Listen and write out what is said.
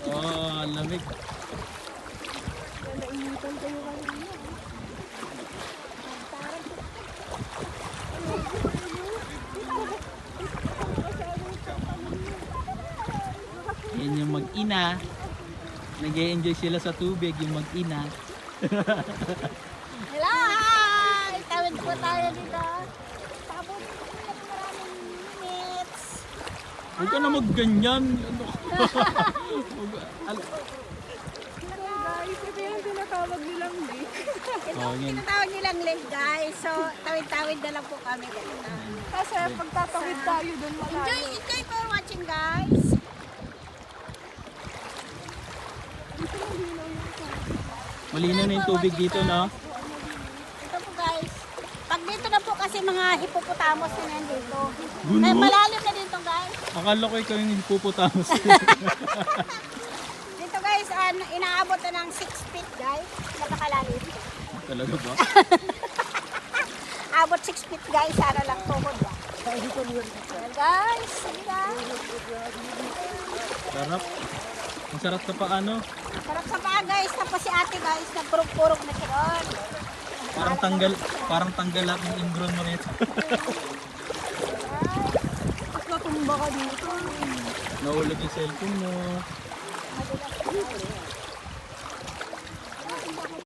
Oh, ang lamig. Nainitan kayo kanina. Yan yung mag-ina. Nag-e-enjoy sila sa tubig, yung mag-ina. Hello! Hi! Tawid po tayo dito. Tapos maraming minutes. Huwag ka na mag-ganyan. Hello guys, ito yung tinatawag nilang lake. Ito Oh, yung yun. tinatawag nilang lake guys. So, tawid-tawid na lang po kami ganito. Kasi pagtatawid tayo doon enjoy for watching guys. Malinaw na yung tubig dito, no? Ito po guys. Pag dito na po kasi mga hippopotamus na yan dito. Guno? May malalim na dito guys. Akala ko ikaw yung hippopotamus. Dito guys, inaabot na ng 6 feet guys. Napakalalim. Talaga ba? Abot 6 feet guys. Sana lang tuhod ba. Well guys, sige guys. Sarap. Ang sarap sa paano. Sarap sa paa guys. Tapos si ate guys, nagpurog-purog na siya doon. Parang tanggal lahat ng ingron mo nito. Tapos natumba ka dito. Nahulog yung cellphone mo. Madulas.